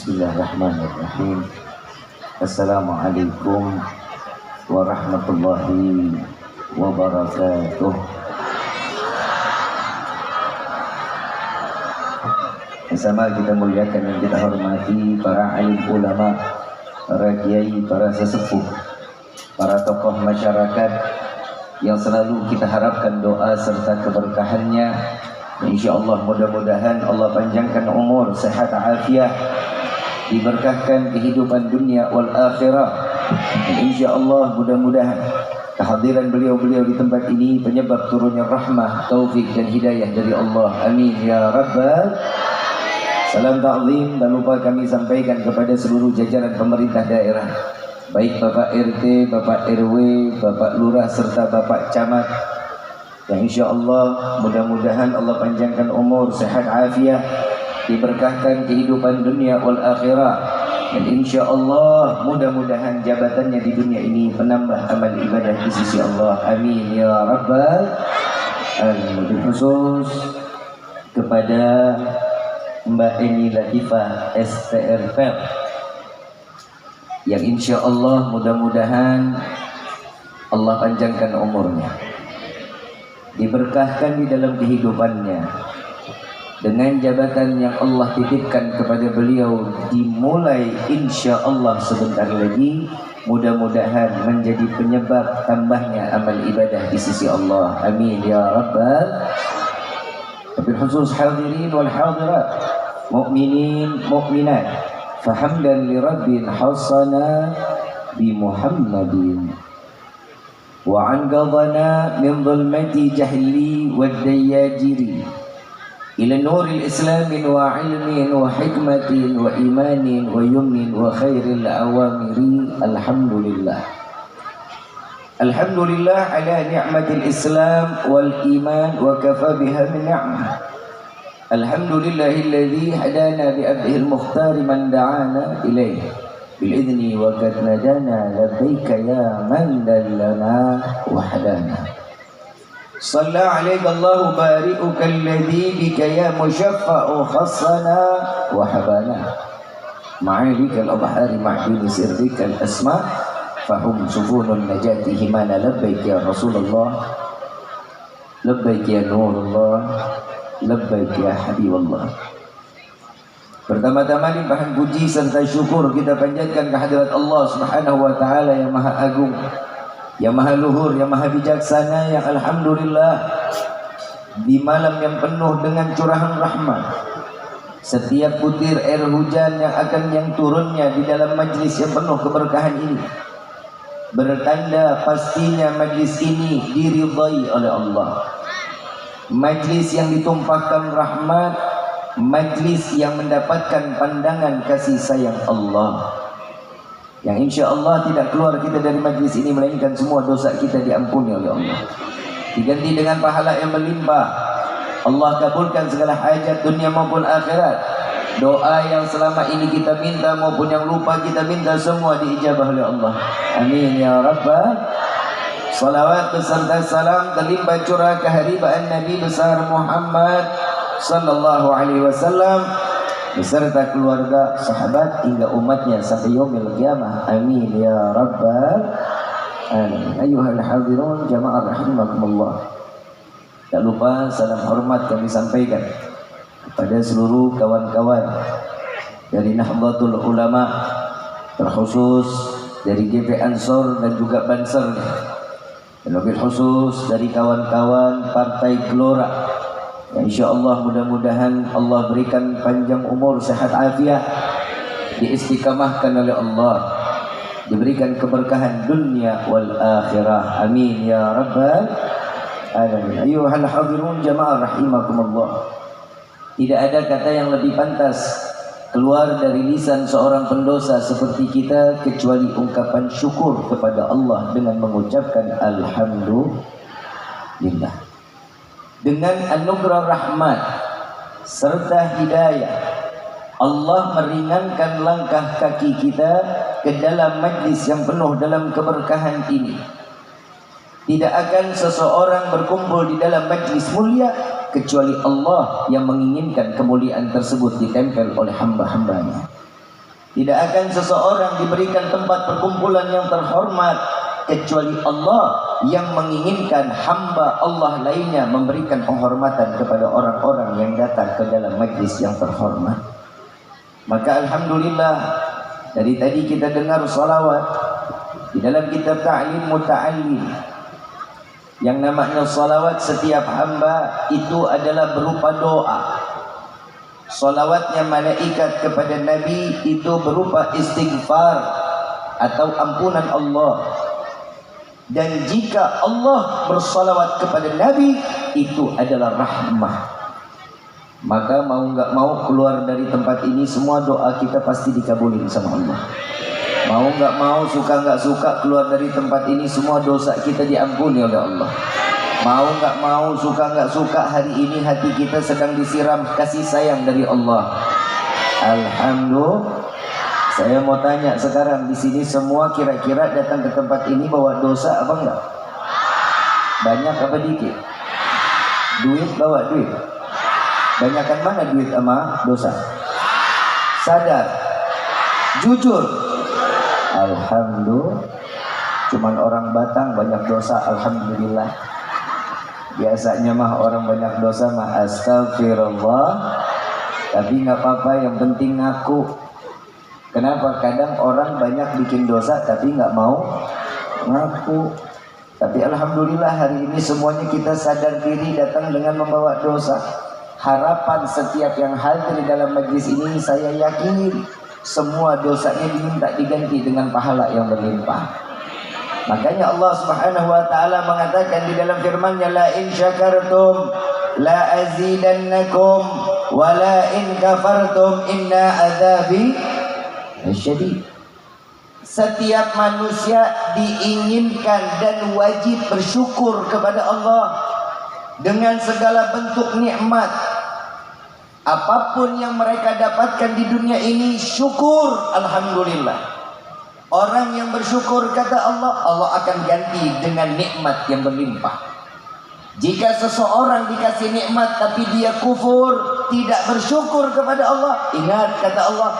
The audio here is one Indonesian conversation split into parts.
Bismillahirrahmanirrahim. Assalamualaikum warahmatullahi wabarakatuh. Bersama kita muliakan dan kita hormati para alim ulama, para kiai, para sesepuh, para tokoh masyarakat yang selalu kita harapkan doa serta keberkahannya. InsyaAllah mudah-mudahan Allah panjangkan umur, sehat, afiat, diberkahkan kehidupan dunia wal akhirah. InsyaAllah mudah-mudahan kehadiran beliau-beliau di tempat ini penyebab turunnya rahmah, taufik dan hidayah dari Allah. Amin ya rabbal. Salam ta'zim tak lupa kami sampaikan kepada seluruh jajaran pemerintah daerah, baik Bapak RT, Bapak RW, Bapak Lurah serta Bapak Camat, yang insyaAllah mudah-mudahan Allah panjangkan umur, sehat, afiat, diberkahkan kehidupan dunia wal akhirah, dan insyaAllah mudah-mudahan jabatannya di dunia ini menambah amal ibadah di sisi Allah. Amin ya rabbal alamin. Khusus kepada Mbak Eni Latifah STRP yang insyaAllah mudah-mudahan Allah panjangkan umurnya, diberkahkan di dalam kehidupannya dengan jabatan yang Allah titipkan kepada beliau, dimulai insya Allah sebentar lagi, mudah-mudahan menjadi penyebab tambahnya amal ibadah di sisi Allah. Amin ya rabbal. Wabil khusus hadirin wal hadirat, mu'minin mu'minat, fahamdan li rabbin hasana bi Muhammadin wa an qadana min dhulmati jahli wad dayajiri ila nuril islamin wa ilmin wa hikmatin wa imanin wa yumnin wa khairil awamiri. Alhamdulillah. Alhamdulillah ala ni'matil islam wal iman wa kafa biha min ni'mah. Alhamdulillahilladzi hadana bi abdihil mukhtar man da'ana ilayhi bil idzni wa qad nadana labbaika ya man dallana wa hadana. صلى عليك الله بارئك الذي بك يا مشفع خصنا وحبانا معاليك الأبحار معدون سرك الأسماء فهم سفون النجاة همانا. لبيك يا رسول الله، لبيك يا نور الله، لبيك يا حبيب الله. Pertama-tama limpahan puji serta syukur kita panjatkan kehadirat Allah Subhanahu wa taala yang Maha Agung, yang Maha Luhur, yang Maha Bijaksana, yang alhamdulillah di malam yang penuh dengan curahan rahmat, setiap butir air hujan yang turunnya di dalam majlis yang penuh keberkahan ini bertanda pastinya majlis ini diridai oleh Allah. Majlis yang ditumpahkan rahmat, majlis yang mendapatkan pandangan kasih sayang Allah, yang insya Allah tidak keluar kita dari majlis ini melainkan semua dosa kita diampuni oleh Allah, diganti dengan pahala yang melimpah. Allah kabulkan segala hajat dunia maupun akhirat. Doa yang selama ini kita minta maupun yang lupa kita minta semua diijabah oleh Allah. Amin ya rabbal. Salawat beserta salam terlimpah curah keharibaan Nabi besar Muhammad sallallahu alaihi wasallam beserta keluarga, sahabat hingga umatnya sampai yaumil qiyamah. Amin ya rabbal alamin. Ayuhal hadirun jamaah rahimakumullah. Tak lupa salam hormat kami sampaikan kepada seluruh kawan-kawan dari Nahdlatul Ulama, terkhusus dari GP Ansor dan juga Banser, dan wabil khusus dari kawan-kawan Partai Gelora. InsyaAllah mudah-mudahan Allah berikan panjang umur, sehat afiat, diistiqamahkan oleh Allah, diberikan keberkahan dunia wal akhirah, amin ya rabbal alamin. Ayuhal hadirun jamaah rahimakumullah, tidak ada kata yang lebih pantas keluar dari lisan seorang pendosa seperti kita kecuali ungkapan syukur kepada Allah dengan mengucapkan alhamdulillah. Dengan anugerah rahmat serta hidayah, Allah meringankan langkah kaki kita ke dalam majlis yang penuh dalam keberkahan ini. Tidak akan seseorang berkumpul di dalam majlis mulia kecuali Allah yang menginginkan kemuliaan tersebut ditempel oleh hamba-hambanya. Tidak akan seseorang diberikan tempat perkumpulan yang terhormat kecuali Allah yang menginginkan hamba Allah lainnya memberikan penghormatan kepada orang-orang yang datang ke dalam majlis yang terhormat. Maka alhamdulillah, dari tadi kita dengar salawat di dalam kitab Ta'lim Muta'allim. Yang namanya salawat setiap hamba itu adalah berupa doa. Salawatnya malaikat kepada Nabi itu berupa istighfar atau ampunan Allah. Dan jika Allah bersalawat kepada Nabi, itu adalah rahmah. Maka mau nggak mau keluar dari tempat ini, semua doa kita pasti dikabulin sama Allah. Mau nggak mau, suka nggak suka, keluar dari tempat ini semua dosa kita diampuni oleh Allah. Mau nggak mau, suka nggak suka, hari ini hati kita sedang disiram kasih sayang dari Allah. Alhamdulillah. Saya mau tanya sekarang, di sini semua kira-kira datang ke tempat ini bawa dosa apa enggak? Banyak apa dikit? Duit bawa duit? Banyakan mana duit sama dosa? Sadar? Jujur? Alhamdulillah. Cuman orang Batang banyak dosa, alhamdulillah. Biasanya mah orang banyak dosa mah astagfirullah. Tapi nggak apa-apa, yang penting ngaku. Kenapa? Kadang orang banyak bikin dosa tapi nggak mau ngaku. Tapi alhamdulillah hari ini semuanya kita sadar diri datang dengan membawa dosa. Harapan setiap yang hadir di dalam majlis ini, saya yakin semua dosanya diminta diganti dengan pahala yang berlimpah. Makanya Allah Subhanahu wa taala mengatakan di dalam firman-Nya, la in syakartum la azidannakum wa la in kafartum inna adzabi syadid. Setiap manusia diinginkan dan wajib bersyukur kepada Allah dengan segala bentuk nikmat. Apapun yang mereka dapatkan di dunia ini, syukur, alhamdulillah. Orang yang bersyukur, kata Allah, Allah akan ganti dengan nikmat yang berlimpah. Jika seseorang dikasih nikmat tapi dia kufur, tidak bersyukur kepada Allah, ingat kata Allah,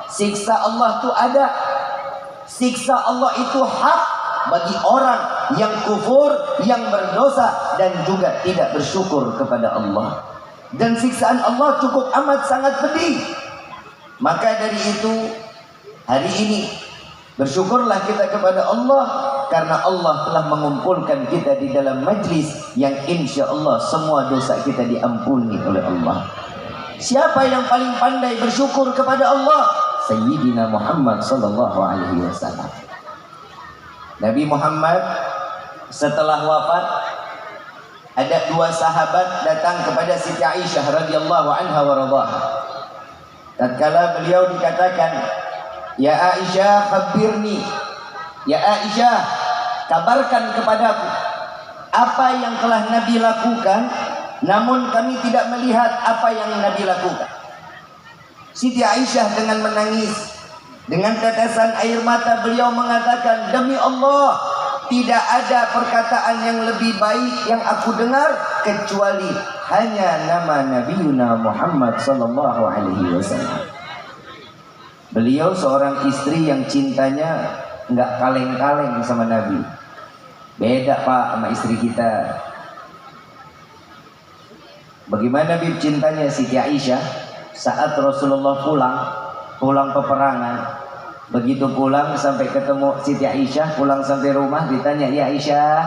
siksa Allah itu ada. Siksa Allah itu hak bagi orang yang kufur, yang berdosa dan juga tidak bersyukur kepada Allah. Dan siksaan Allah cukup amat sangat pedih. Maka dari itu, hari ini bersyukurlah kita kepada Allah karena Allah telah mengumpulkan kita di dalam majlis yang insya Allah semua dosa kita diampuni oleh Allah. Siapa yang paling pandai bersyukur kepada Allah? Sayyidina Muhammad sallallahu alaihi wasallam. Nabi Muhammad setelah wafat, ada dua sahabat datang kepada Siti Aisyah radhiyallahu anha wa radhaha. Tatkala beliau dikatakan, "Ya Aisyah, khabirni." Ya Aisyah, kabarkan kepadaku apa yang telah Nabi lakukan, namun kami tidak melihat apa yang Nabi lakukan. Siti Aisyah dengan menangis, dengan tetesan air mata beliau mengatakan, demi Allah, tidak ada perkataan yang lebih baik yang aku dengar kecuali hanya nama Nabiuna Muhammad sallallahu alaihi wasallam. Beliau seorang istri yang cintanya nggak kaleng-kaleng sama Nabi. Beda Pak sama istri kita. Bagaimana bib cintanya Siti Aisyah? Saat Rasulullah pulang peperangan, Begitu pulang sampai ketemu Siti Aisyah, pulang sampai rumah ditanya, "Ya Aisyah,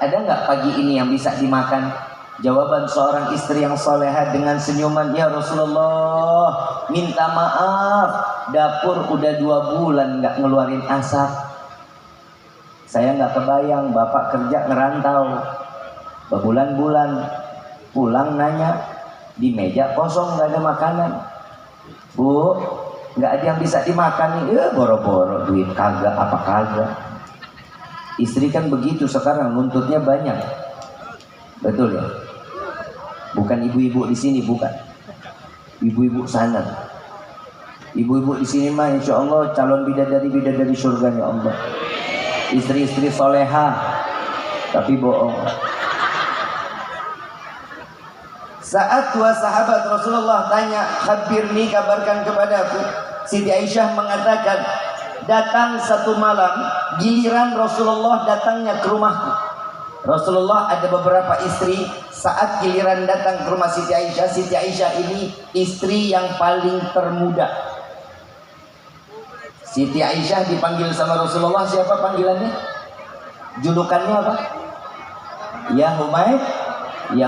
ada nggak pagi ini yang bisa dimakan?" Jawaban seorang istri yang soleha dengan senyuman, "Ya Rasulullah, minta maaf, dapur udah 2 bulan nggak ngeluarin asap. Saya nggak kebayang, bapak kerja ngerantau berbulan-bulan, pulang nanya, di meja kosong nggak ada makanan. Bu, nggak ada yang bisa dimakan nih, boro-boro duit kagak apa kagak." Istri kan begitu sekarang, nuntutnya banyak, betul ya? Bukan ibu-ibu di sini, bukan. Ibu-ibu sana. Ibu-ibu di sini mah insya Allah calon bidadari surganya Allah. Istri-istri soleha, tapi bohong. Saat 2 sahabat Rasulullah tanya, "Khabirni, kabarkan kepadaku." Siti Aisyah mengatakan, datang satu malam, giliran Rasulullah datangnya ke rumahku. Rasulullah ada beberapa istri. Saat giliran datang ke rumah Siti Aisyah ini istri yang paling termuda. Siti Aisyah dipanggil sama Rasulullah, siapa panggilannya? Julukannya apa? Ya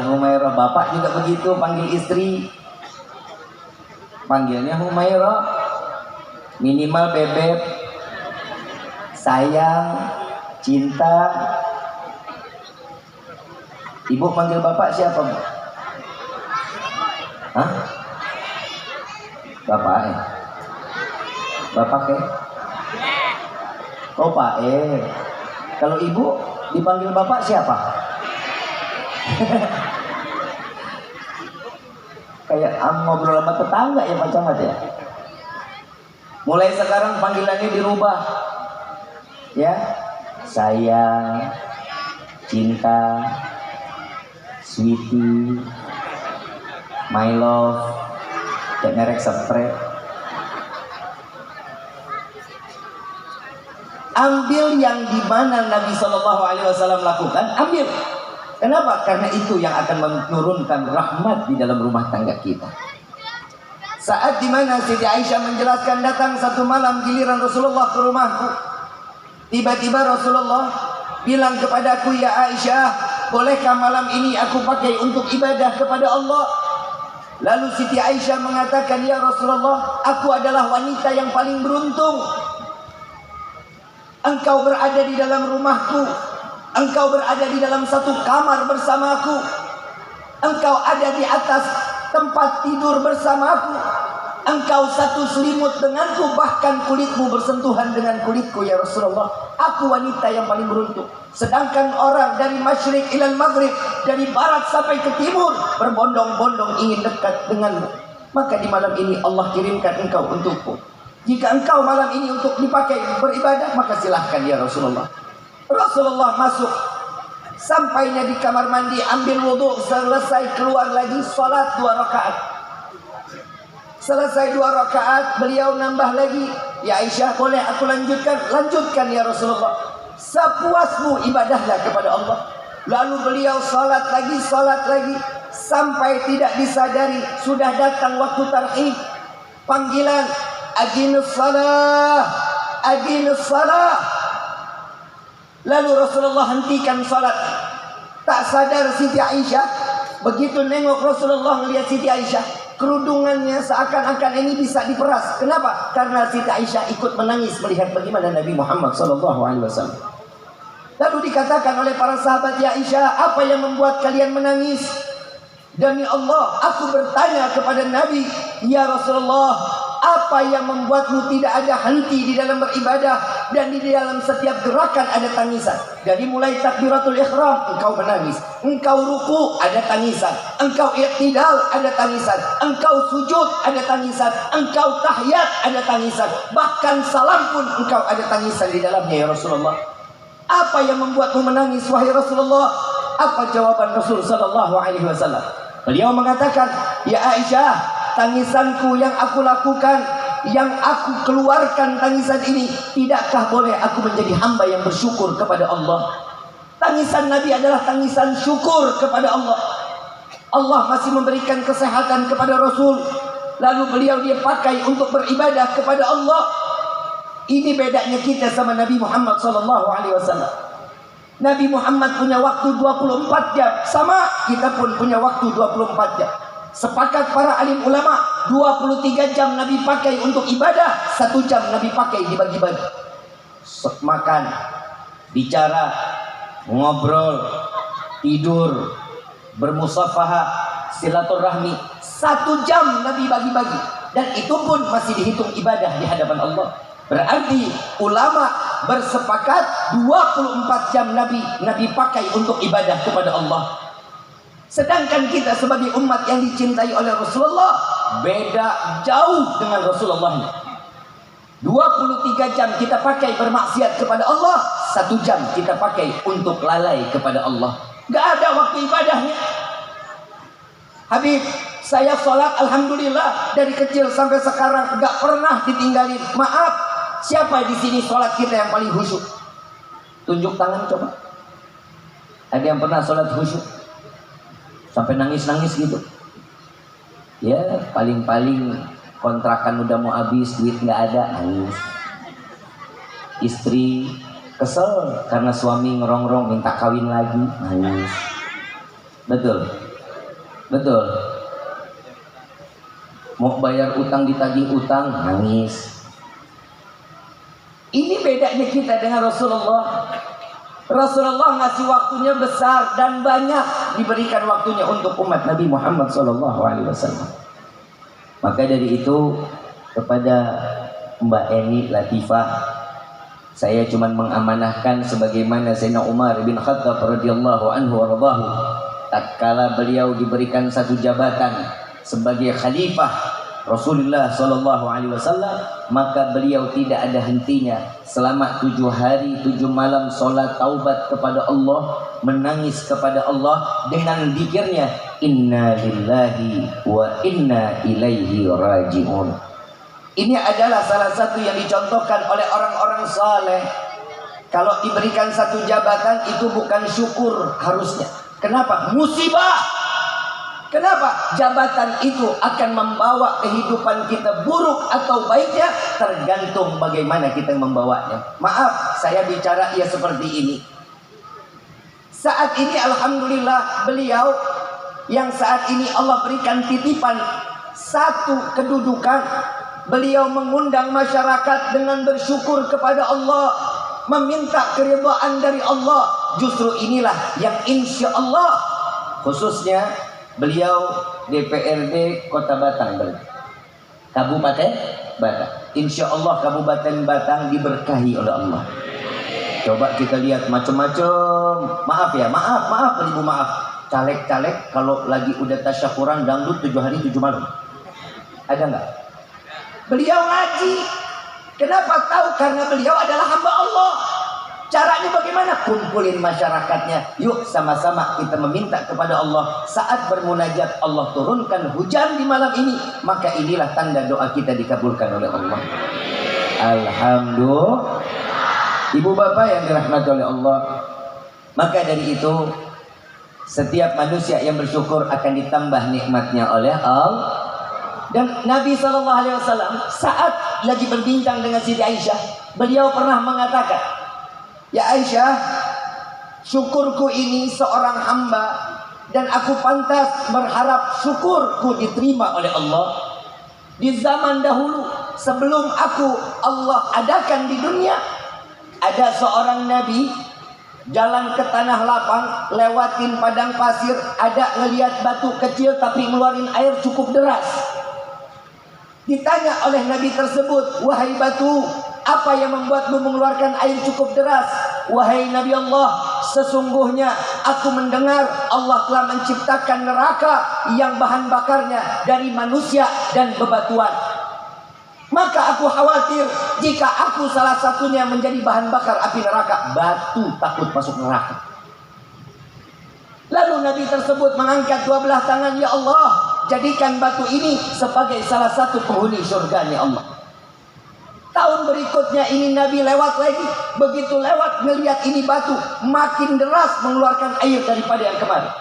Humairah. Bapak juga begitu panggil istri, panggilnya Humairah. Minimal bebek, sayang, cinta. Ibu panggil bapak siapa? Hah? Bapak Bapak Oh Pak Kalau ibu dipanggil bapak siapa? Kayak ngobrol sama tetangga ya Pak Camat ya. Mulai sekarang panggilannya dirubah ya. Sayang, cinta, sweetie, my love, kayak merek spray. Ambil yang dimana Nabi SAW lakukan, ambil. Kenapa? Karena itu yang akan menurunkan rahmat di dalam rumah tangga kita. Saat dimana Siti Aisyah menjelaskan, datang satu malam giliran Rasulullah ke rumahku. Tiba-tiba Rasulullah bilang kepadaku, "Ya Aisyah, bolehkah malam ini aku pakai untuk ibadah kepada Allah?" Lalu Siti Aisyah mengatakan, "Ya Rasulullah, aku adalah wanita yang paling beruntung. Engkau berada di dalam rumahku, engkau berada di dalam satu kamar bersamaku, engkau ada di atas tempat tidur bersamaku, engkau satu selimut denganku, bahkan kulitmu bersentuhan dengan kulitku ya Rasulullah. Aku wanita yang paling beruntung. Sedangkan orang dari masyrik ilal maghrib, dari barat sampai ke timur, berbondong-bondong ingin dekat denganmu. Maka di malam ini Allah kirimkan engkau untukku. Jika engkau malam ini untuk dipakai beribadah, maka silahkan ya Rasulullah." Rasulullah masuk, sampainya di kamar mandi, ambil wudhu, selesai keluar lagi, salat 2 rakaat. Selesai 2 rakaat, beliau nambah lagi, "Ya Aisyah, boleh aku lanjutkan?" "Lanjutkan ya Rasulullah. Sepuasmu ibadahlah kepada Allah." Lalu beliau salat lagi, sampai tidak disadari sudah datang waktu tarhib, panggilan, "Aqinus salah." Lalu Rasulullah hentikan salat. Tak sadar Siti Aisyah, begitu nengok Rasulullah melihat Siti Aisyah, kerudungannya seakan-akan ini bisa diperas. Kenapa? Karena Siti Aisyah ikut menangis melihat bagaimana Nabi Muhammad SAW. Lalu dikatakan oleh para sahabat, "Ya Aisyah, apa yang membuat kalian menangis?" "Demi Allah, aku bertanya kepada Nabi, ya Rasulullah, apa yang membuatmu tidak ada henti di dalam beribadah dan di dalam setiap gerakan ada tangisan? Dari mulai takbiratul ihram engkau menangis, engkau ruku ada tangisan, engkau i'tidal ada tangisan, engkau sujud ada tangisan, engkau tahiyat ada tangisan, bahkan salam pun engkau ada tangisan di dalamnya ya Rasulullah. Apa yang membuatmu menangis wahai Rasulullah?" Apa jawaban Rasul sallallahu alaihi wasallam? Beliau mengatakan, "Ya Aisyah, tangisanku yang aku lakukan, yang aku keluarkan tangisan ini, tidakkah boleh aku menjadi hamba yang bersyukur kepada Allah?" Tangisan Nabi adalah tangisan syukur kepada Allah. Allah masih memberikan kesehatan kepada Rasul, lalu beliau dia pakai untuk beribadah kepada Allah. Ini bedanya kita sama Nabi Muhammad SAW. Nabi Muhammad punya waktu 24 jam. Sama kita pun punya waktu 24 jam. Sepakat para alim ulama, 23 jam Nabi pakai untuk ibadah, 1 jam Nabi pakai dibagi-bagi. Makan, bicara, ngobrol, tidur, bermusafahah, silaturahmi, 1 jam Nabi bagi-bagi. Dan itu pun masih dihitung ibadah di hadapan Allah. Berarti ulama bersepakat 24 jam Nabi pakai untuk ibadah kepada Allah. Sedangkan kita sebagai umat yang dicintai oleh Rasulullah beda jauh dengan Rasulullah. 23 jam kita pakai bermaksiat kepada Allah, 1 jam kita pakai untuk lalai kepada Allah. Gak ada waktu ibadahnya. Habib, saya sholat alhamdulillah dari kecil sampai sekarang gak pernah ditinggalin. Maaf, siapa di sini sholat kita yang paling khusyuk? Tunjuk tangan coba. Ada yang pernah sholat khusyuk? Sampai nangis-nangis gitu. Ya, paling-paling kontrakan udah mau habis, duit nggak ada, nangis. Istri kesel karena suami ngerongrong minta kawin lagi, nangis. Betul, betul. Mau bayar utang ditagih utang, nangis. Ini bedanya kita dengan Rasulullah. Rasulullah ngasih waktunya besar dan banyak diberikan waktunya untuk umat Nabi Muhammad SAW. Maka dari itu kepada Mbak Eni Latifah, saya cuma mengamanahkan sebagaimana Sayyidina Umar bin Khattab radhiyallahu anhu warḍahu, tatkala beliau diberikan satu jabatan sebagai khalifah Rasulullah SAW, maka beliau tidak ada hentinya selama 7 hari 7 malam sholat taubat kepada Allah, menangis kepada Allah dengan zikirnya inna lillahi wa inna ilaihi raji'un. Ini adalah salah satu yang dicontohkan oleh orang-orang saleh. Kalau diberikan satu jabatan itu bukan syukur harusnya. Kenapa? Musibah. Kenapa? Jabatan itu akan membawa kehidupan kita buruk atau baiknya, tergantung bagaimana kita membawanya. Maaf, saya bicara ya seperti ini. Saat ini alhamdulillah beliau yang saat ini Allah berikan titipan satu kedudukan. Beliau mengundang masyarakat dengan bersyukur kepada Allah, meminta keridhaan dari Allah. Justru inilah yang insya Allah khususnya beliau DPRD Kota Batang, Kabupaten Batang. Insya Allah Kabupaten Batang diberkahi oleh Allah. Coba kita lihat macam-macam. Maaf ya, maaf ibu, maaf. Caleg-caleg kalau lagi udah tasyakuran dangdut 7 hari 7 malam. Ada nggak? Beliau ngaji. Kenapa tahu? Karena beliau adalah hamba Allah. Caranya bagaimana? Kumpulin masyarakatnya. Yuk sama-sama kita meminta kepada Allah. Saat bermunajat Allah turunkan hujan di malam ini. Maka inilah tanda doa kita dikabulkan oleh Allah. Alhamdulillah. Ibu bapak yang dirahmati oleh Allah. Maka dari itu setiap manusia yang bersyukur akan ditambah nikmatnya oleh Allah. Dan Nabi SAW saat lagi berbincang dengan Siti Aisyah, beliau pernah mengatakan, ya Aisyah, syukurku ini seorang hamba dan aku pantas berharap syukurku diterima oleh Allah. Di zaman dahulu sebelum Allah adakan di dunia, ada seorang nabi jalan ke tanah lapang, lewatin padang pasir, ada ngelihat batu kecil tapi ngeluarin air cukup deras. Ditanya oleh nabi tersebut, wahai batu, apa yang membuatmu mengeluarkan air cukup deras? Wahai Nabi Allah, sesungguhnya aku mendengar Allah telah menciptakan neraka yang bahan bakarnya dari manusia dan bebatuan. Maka aku khawatir jika aku salah satunya menjadi bahan bakar api neraka, batu takut masuk neraka. Lalu Nabi tersebut mengangkat 2 belah tangan, ya Allah, jadikan batu ini sebagai salah satu penghuni surga, ya Allah. Tahun berikutnya ini Nabi lewat lagi. Begitu lewat melihat ini batu makin deras mengeluarkan air daripada yang kemarin.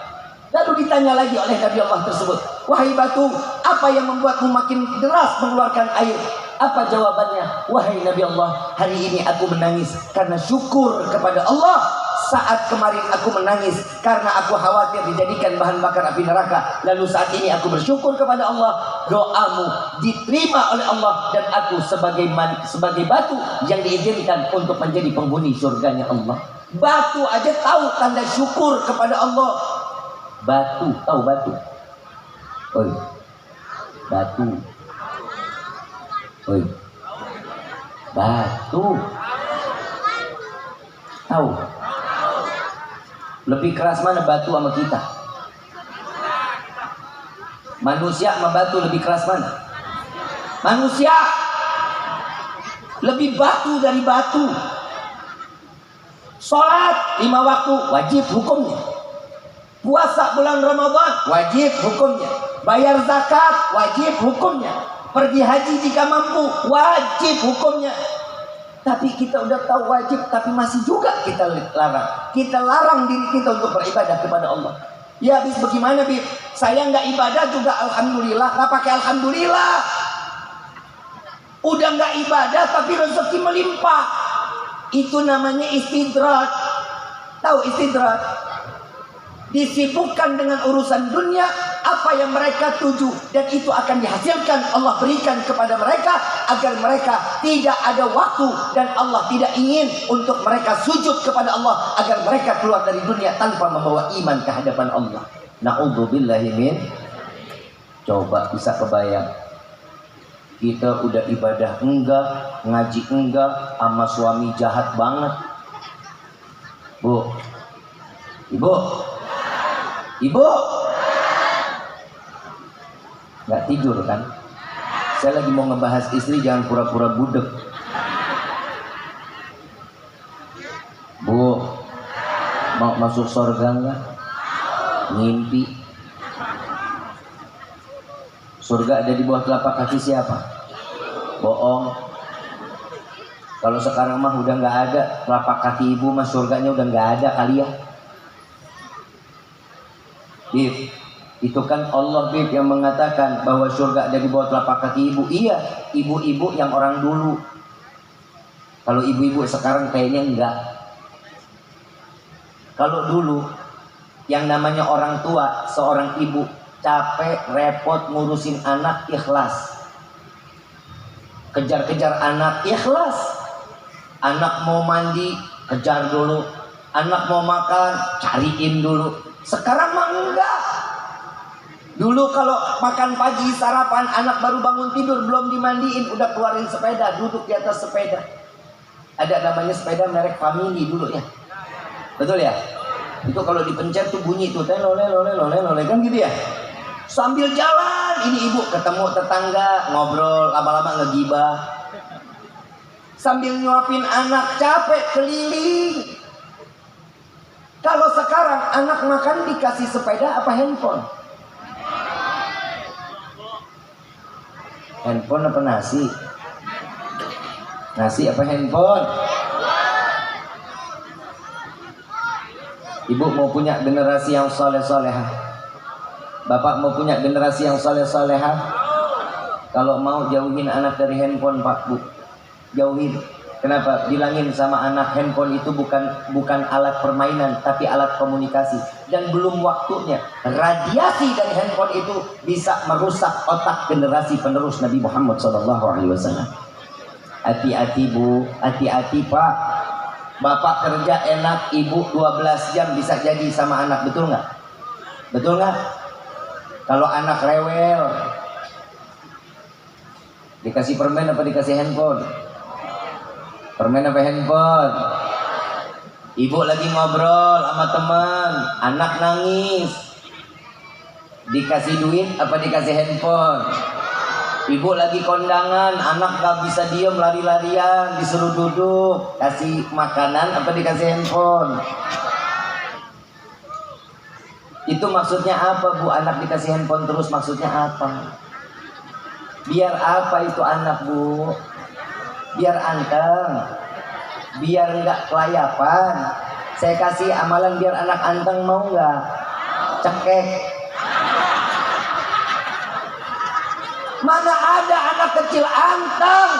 Lalu ditanya lagi oleh Nabi Allah tersebut, wahai batu, apa yang membuatmu makin deras mengeluarkan air? Apa jawabannya? Wahai Nabi Allah, hari ini aku menangis karena syukur kepada Allah. Saat kemarin aku menangis karena aku khawatir dijadikan bahan bakar api neraka. Lalu saat ini aku bersyukur kepada Allah. Doamu diterima oleh Allah. Dan aku sebagai batu yang diizinkan untuk menjadi penghuni surganya Allah. Batu aja tahu tanda syukur kepada Allah. Batu, tahu batu? Oi, batu. Oi, batu. Tahu? Lebih keras mana batu sama kita? Manusia sama batu lebih keras mana? Manusia lebih batu dari batu. Sholat 5 waktu wajib hukumnya. Puasa bulan Ramadan wajib hukumnya. Bayar zakat wajib hukumnya. Pergi haji jika mampu wajib hukumnya. Tapi kita udah tahu wajib, tapi masih juga kita larang. Kita larang diri kita untuk beribadah kepada Allah. Ya habis bagaimana Bib? Saya nggak ibadah juga alhamdulillah. Nggak pakai alhamdulillah. Udah nggak ibadah tapi rezeki melimpah. Itu namanya istidrat. Tahu istidrat? Disibukkan dengan urusan dunia, apa yang mereka tuju, dan itu akan dihasilkan Allah berikan kepada mereka agar mereka tidak ada waktu, dan Allah tidak ingin untuk mereka sujud kepada Allah agar mereka keluar dari dunia tanpa membawa iman ke hadapan Allah. Na'udzubillahi min. Coba bisa kebayang, kita udah ibadah enggak, ngaji enggak, sama suami jahat banget. Bu, ibu, ibu, nggak tidur kan? Saya lagi mau ngebahas istri, jangan pura-pura budek. Bu, mau masuk surga nggak? Ngimpi. Surga ada di bawah telapak kaki siapa? Bohong. Kalau sekarang mah udah nggak ada telapak kaki ibu, mah surganya udah nggak ada kali ya. Bib, itu kan Allah Bib yang mengatakan bahwa surga ada di bawah telapak kaki ibu. Iya, ibu-ibu yang orang dulu. Kalau ibu-ibu sekarang kayaknya enggak. Kalau dulu yang namanya orang tua, seorang ibu capek, repot ngurusin anak, ikhlas. Kejar-kejar anak, ikhlas. Anak mau mandi, kejar dulu. Anak mau makan, cariin dulu. Sekarang mah enggak. Dulu kalau makan pagi, sarapan, anak baru bangun tidur, belum dimandiin, udah keluarin sepeda, duduk di atas sepeda. Ada namanya sepeda merek Family dulu ya. Betul ya? Itu kalau dipencet tuh bunyi tuh, lole kan gitu ya. Sambil jalan, ini ibu ketemu tetangga, ngobrol, lama-lama ngegibah. Sambil nyuapin anak, capek keliling. Kalau sekarang anak makan dikasih sepeda apa handphone? Handphone apa nasi? Nasi apa handphone? Ibu mau punya generasi yang soleh-solehah. Bapak mau punya generasi yang soleh-solehah. Kalau mau jauhin anak dari handphone Pak Bu. Jauhin. Kenapa? Bilangin sama anak, handphone itu bukan alat permainan, tapi alat komunikasi. Dan belum waktunya. Radiasi dari handphone itu bisa merusak otak generasi penerus Nabi Muhammad SAW. Hati-hati Bu, hati-hati Pak. Bapak kerja enak, ibu 12 jam bisa jadi sama anak, betul nggak? Betul nggak? Kalau anak rewel, dikasih permen apa dikasih handphone? Permen apa handphone? Ibu lagi ngobrol sama teman, anak nangis, dikasih duit apa dikasih handphone? Ibu lagi kondangan, anak gak bisa diem, lari-larian, disuruh duduk, kasih makanan apa dikasih handphone? Itu maksudnya apa Bu? Anak dikasih handphone terus maksudnya apa? Biar apa itu anak Bu? Biar anteng, biar nggak kelayapan. Saya kasih amalan biar anak anteng, mau nggak? Cekek. Mana ada anak kecil antang?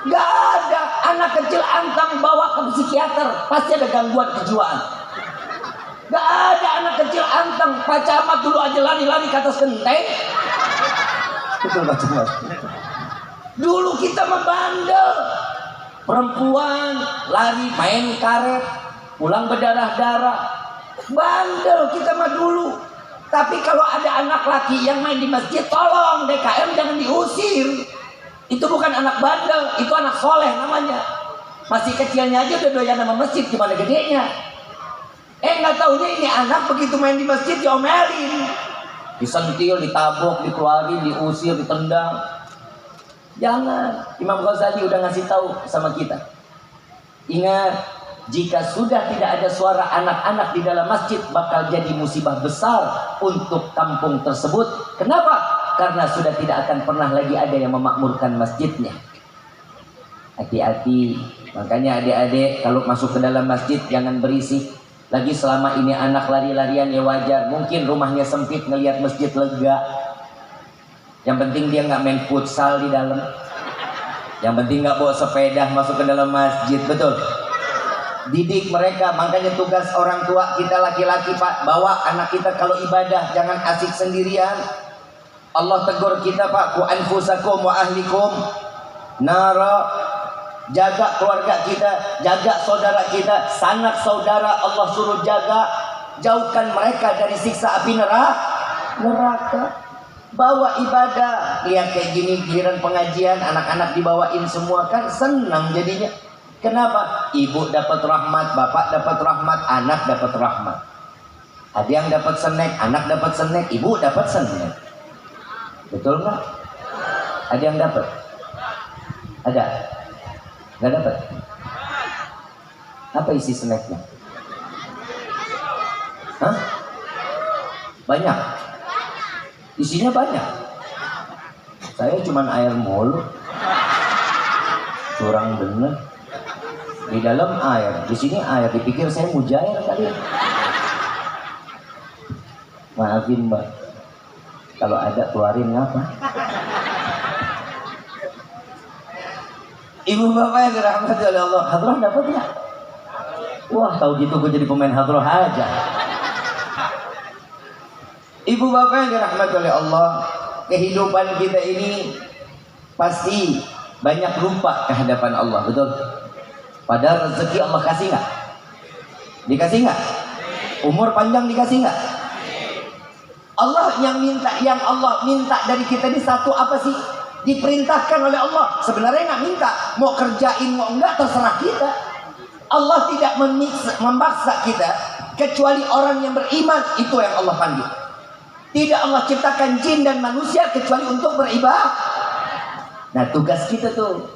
Gak ada anak kecil antang bawa ke psikiater, pasti ada gangguan kejiwaan. Gak ada anak kecil antang Pak Camat dulu aja lari-lari ke atas genteng. Betul Pak Camat. Dulu kita membandel, perempuan lari main karet, pulang berdarah-darah, bandel kita mah dulu. Tapi kalau ada anak laki yang main di masjid, tolong DKM jangan diusir. Itu bukan anak bandel, itu anak soleh namanya. Masih kecilnya aja udah doyan sama masjid, gimana gedenya? Nggak taunya ini anak begitu main di masjid diomelin, disentil, ditabok, dikeluarin, diusir, ditendang. Jangan. Imam Ghazali udah ngasih tahu sama kita. Ingat, jika sudah tidak ada suara anak-anak di dalam masjid, bakal jadi musibah besar untuk kampung tersebut. Kenapa? Karena sudah tidak akan pernah lagi ada yang memakmurkan masjidnya. Hati-hati. Makanya adik-adik kalau masuk ke dalam masjid jangan berisik. Lagi selama ini anak lari-larian ya wajar. Mungkin rumahnya sempit ngelihat masjid lega. Yang penting dia nggak main futsal di dalam. Yang penting nggak bawa sepeda masuk ke dalam masjid. Betul. Didik mereka. Makanya tugas orang tua kita laki-laki Pak, bawa anak kita kalau ibadah jangan asik sendirian. Allah tegur kita Pak, ku anfusakum wa ahlikum nara. Jaga keluarga kita, jaga saudara kita, sanak saudara Allah suruh jaga. Jauhkan mereka dari siksa api neraka. Bawa ibadah. Lihat kayak gini giliran pengajian, anak-anak dibawain semua kan senang jadinya. Kenapa? Ibu dapat rahmat, bapak dapat rahmat, anak dapat rahmat. Ada yang dapat snack, anak dapat snack, ibu dapat snack. Betul nggak? Ada yang dapat? Ada? Nggak dapat? Apa isi snacknya? Hah? Banyak? Isinya banyak? Saya cuman air mulu. Curang bener. Di dalam air, di sini air. Dipikir saya mujair kali. Maafin Mbak. Kalau ada keluarin ngapa? Ibu bapak yang dirahmati oleh Allah, hadrah dapat nggak? Wah, tahu gitu gue jadi pemain hadrah aja. Ibu bapak yang dirahmati oleh Allah, kehidupan kita ini pasti banyak lupa ke hadapan Allah, betul? Padahal rezeki Allah kasih nggak? Dikasih nggak? Umur panjang dikasih nggak? Allah yang Allah minta dari kita ini satu apa sih? Diperintahkan oleh Allah. Sebenarnya nggak minta, mau kerjain mau enggak terserah kita. Allah tidak memaksa kita, kecuali orang yang beriman itu yang Allah panggil. Tidak Allah ciptakan jin dan manusia kecuali untuk beribadah. Nah tugas kita tuh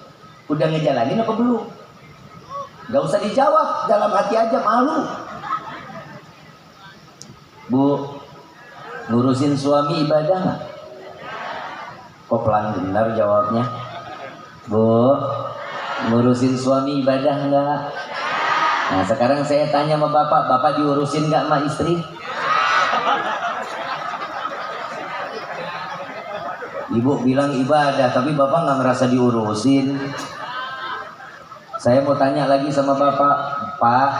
udah ngejalanin apa belum? Gak usah dijawab, dalam hati aja malu. Bu, ngurusin suami ibadah nggak? Kok pelan benar jawabnya? Bu, ngurusin suami ibadah nggak? Nah sekarang saya tanya sama bapak, bapak diurusin nggak sama istri? Ibu bilang ibadah, tapi bapak nggak merasa diurusin. Saya mau tanya lagi sama bapak, Pak,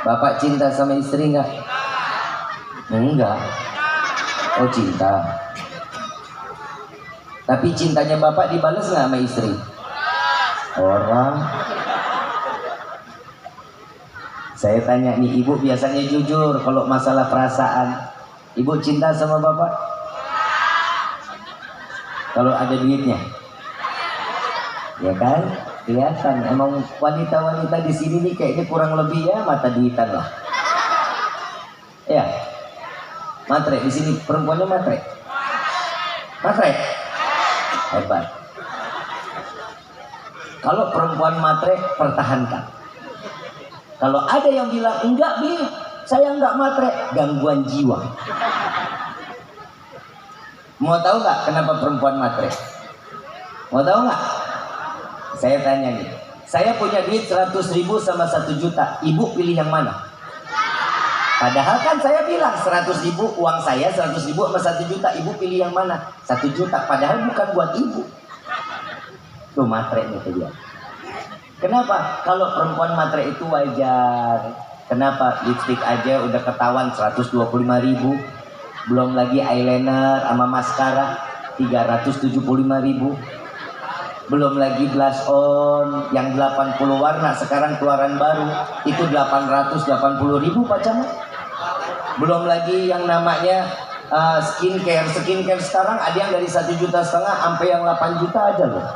bapak cinta sama istri nggak? Enggak. Oh cinta. Tapi cintanya bapak dibalas nggak sama istri? Orang. Saya tanya nih, ibu biasanya jujur kalau masalah perasaan. Ibu cinta sama bapak? Kalau ada duitnya? Ya kan? Kelihatan. Emang wanita-wanita di sini nih kayaknya kurang lebih ya mata duitan lah. Ya. Matre di sini perempuannya matre. Matre. Hebat. Kalau perempuan matre pertahankan. Kalau ada yang bilang enggak Bi, saya enggak matre, gangguan jiwa. Mau tahu nggak kenapa perempuan matre? Mau tahu nggak? Saya tanya nih, saya punya duit 100.000 sama 1 juta. Ibu pilih yang mana? Padahal kan saya bilang 100.000 uang saya 100.000 sama 1 juta, ibu pilih yang mana? 1 juta, padahal bukan buat ibu. Tuh matre itu dia. Kenapa? Kalau perempuan matre itu wajar. Kenapa? Lipstick aja udah ketahuan 125.000, belum lagi eyeliner sama maskara 375.000. Belum lagi blush on yang 80 warna sekarang keluaran baru itu 880.000 Pak Camat. Belum lagi yang namanya skincare sekarang ada yang dari 1,5 juta sampai yang 8 juta aja loh.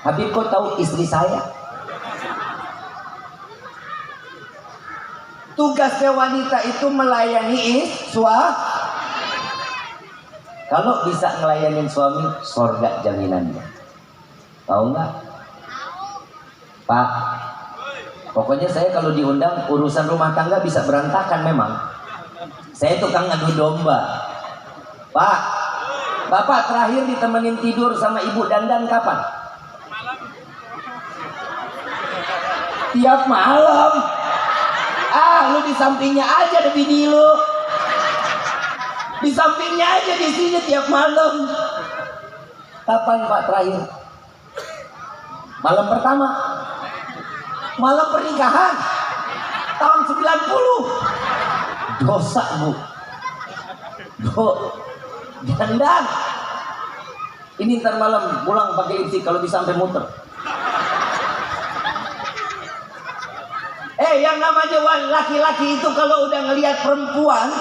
Habib kok tahu istri saya? Tugasnya wanita itu melayani suami. Kalau bisa ngelayanin suami, surga jaminannya. Tahu nggak? Pak, pokoknya saya kalau diundang urusan rumah tangga bisa berantakan memang. Saya tukang ngadu domba. Pak, Bapak terakhir ditemenin tidur sama ibu dandan kapan? Tiap malam. Lu di sampingnya aja ada bini lu. Di sampingnya aja di sini tiap malam. Kapan Pak terakhir? Malam pertama, malam pernikahan tahun 90. Dosa bu. Dandan. Ini ntar malam pulang pakai lipstick kalau bisa sampai muter. Yang namanya laki-laki itu kalau udah ngelihat perempuan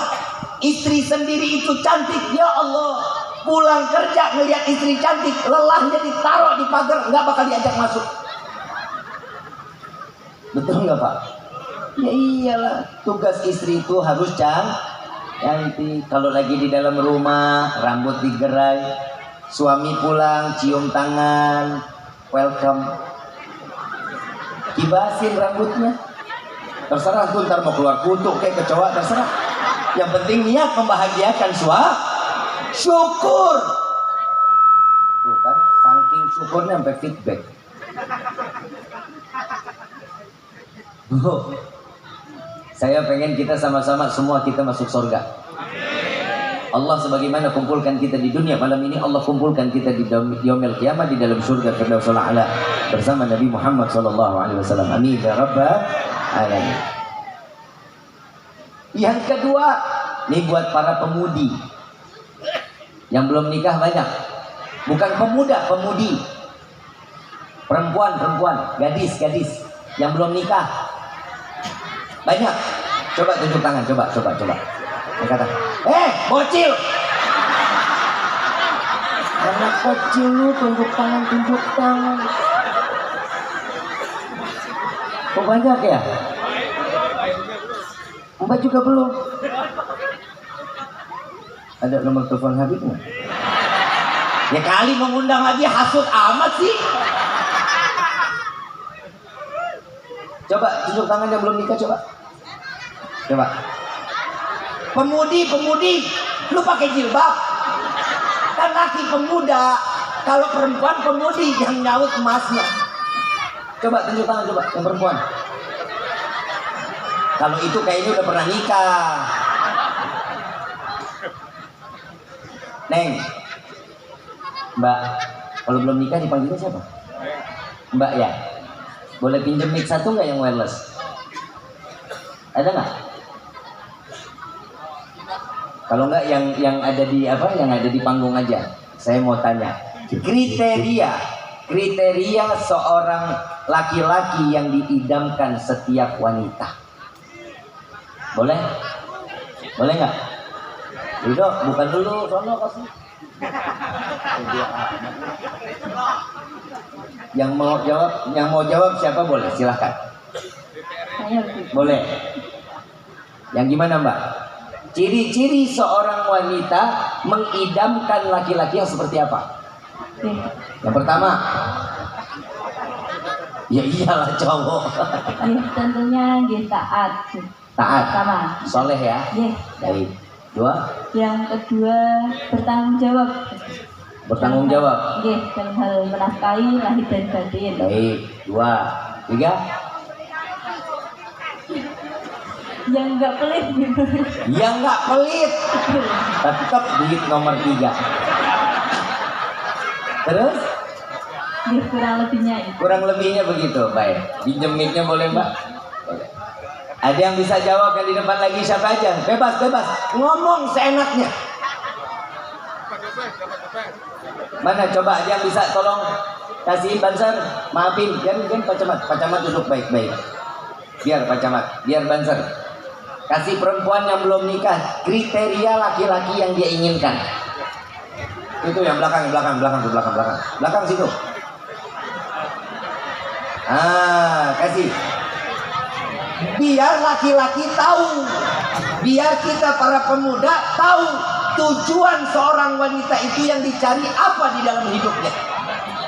istri sendiri itu cantik, ya Allah, pulang kerja ngelihat istri cantik, lelahnya ditaruh di pagar, nggak bakal diajak masuk. Betul nggak Pak? Ya iyalah, tugas istri itu harus cantik. Kalau lagi di dalam rumah rambut digerai, suami pulang cium tangan, welcome, kibasin rambutnya. Terserah tuh ntar mau keluar kutuk kayak kecoa, terserah. Yang penting niat membahagiakan suami. Syukur. Tuh kan, saking syukurnya sampai feedback. Bu, saya pengen kita sama-sama semua kita masuk surga. Allah sebagaimana kumpulkan kita di dunia, malam ini Allah kumpulkan kita di yaumil qiyamah di dalam surga Firdausul A'la bersama Nabi Muhammad SAW. Amin ya rabbal alamin. Yang kedua, ini buat para pemudi yang belum nikah banyak. Bukan pemuda, pemudi. Perempuan, gadis yang belum nikah. Banyak. Coba tunjuk tangan, coba. Yang kata, bocil. Anak kecil lu tunjuk tangan. Kok banyak ya? Mbak juga belum. Ada nomor telepon Habib nggak? Ya kali mengundang lagi hasut amat sih. Coba tunjuk tangan yang belum nikah, coba. Pemudi, lu pakai jilbab. Kan laki pemuda, kalau perempuan pemudi yang nyaut emasnya. Coba tunjuk tangan, coba yang perempuan. Kalau itu kayaknya udah pernah nikah. Neng, Mbak, kalau belum nikah dipanggilnya siapa? Mbak ya. Boleh pinjem mic satu nggak yang wireless? Ada nggak? Kalau nggak yang ada di yang ada di panggung aja. Saya mau tanya kriteria seorang laki-laki yang diidamkan setiap wanita. Boleh nggak? Udah, bukan dulu, sono kasih. Yang mau jawab siapa boleh, silahkan. Boleh. Yang gimana Mbak? Ciri-ciri seorang wanita mengidamkan laki-laki yang seperti apa? Yang pertama, ya iyalah cowok. Tentunya dia taat. Taat, soleh ya. Baik. Dua. Yang kedua bertanggung jawab. Bertanggung jawab. Dalam hal menafkahi lahir dan batin. Baik. 2, 3. Yang nggak pelit gitu. Yang nggak pelit. Tetap duit nomor 3. Terus? Dia kurang lebihnya itu. Kurang lebihnya begitu. Baik. Pinjem mic-nya boleh Mbak? Boleh. Ada yang bisa jawab yang di depan lagi siapa aja? Bebas, bebas. Ngomong seenaknya. Mana coba ada yang bisa tolong kasih Banser, maafin, biar Pak Camat duduk baik-baik. Biar Pak Camat, biar Banser. Kasih perempuan yang belum nikah kriteria laki-laki yang dia inginkan. Itu yang belakang situ. Kasih. Biar laki-laki tahu, biar kita para pemuda tahu tujuan seorang wanita itu yang dicari apa di dalam hidupnya.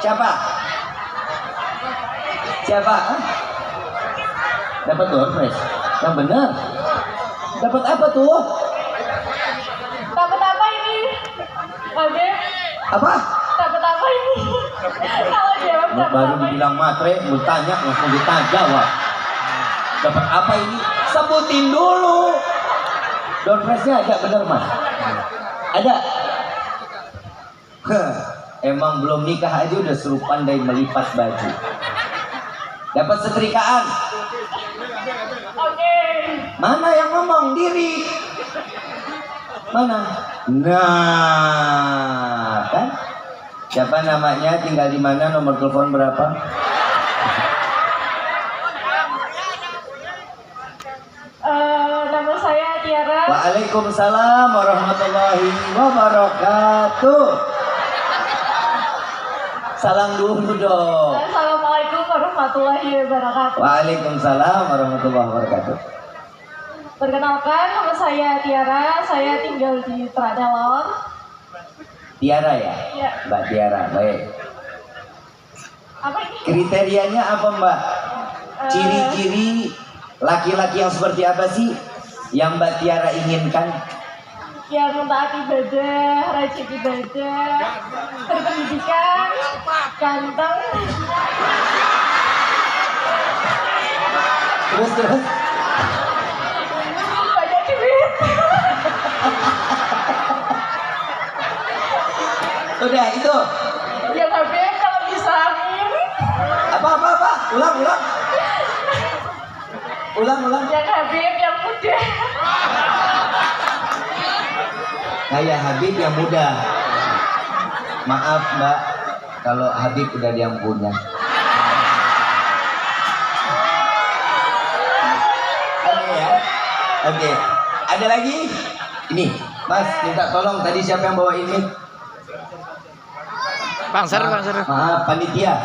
Siapa? Dapat door prize. Yang benar. Dapat apa tuh? Dapat apa ini? Oke. Apa? Dapat apa ini? Kalau jawab dapat Baru apa ini? dibilang matre, mau tanya langsung jawab. Dapat apa ini? Sebutin dulu. Door prize-nya ada bener Mas? Ada. Emang belum nikah aja udah suruh pandai melipat baju. Dapat setrikaan. Oke. Mana yang ngomong diri? Mana? Nah, kan? Siapa namanya? Tinggal di mana? Nomor telepon berapa? Nama saya Tiara. Waalaikumsalam warahmatullahi wabarakatuh. Salam dulu dong. Assalamualaikum warahmatullahi wabarakatuh. Waalaikumsalam warahmatullahi wabarakatuh. Perkenalkan, nama saya Tiara. Saya tinggal di Tratelor. Tiara ya? Ya. Mbak Tiara, baik. Apa ini? Kriterianya apa Mbak? Ciri-ciri laki-laki yang seperti apa sih yang Mbak Tiara inginkan? Yang taat ibadah, rajin ibadah, berpendidikan, ganteng. Terus Banyak duit. udah itu Ya tapi kalau bisa amin. apa ulang Yang Habib, yang muda. kayak Habib yang muda. Maaf Mbak kalau Habib udah ada yang punya. Oke ya. Oke. Ada lagi? Ini Mas minta tolong tadi siapa yang bawa ini? Bangser. Maaf panitia.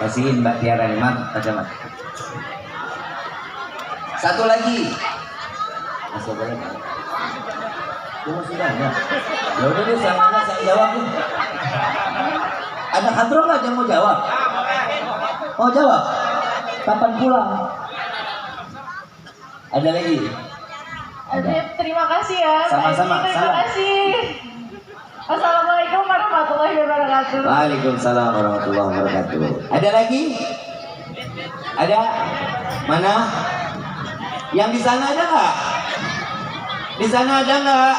Kasihin Mbak Tiara nih, Pak Camat. Satu lagi. Masih boleh kan? Masih banyak. Ya udah deh, saya jawab nih. Ada hadro nggak yang mau jawab? Mau jawab? Kapan pulang? Ada lagi? Habib, terima kasih ya. Sama-sama, Terima salam. kasih. Assalamualaikum warahmatullahi wabarakatuh. Waalaikumsalam warahmatullahi wabarakatuh. Ada lagi? Ada? Mana? Yang di sana ada nggak? Di sana ada nggak?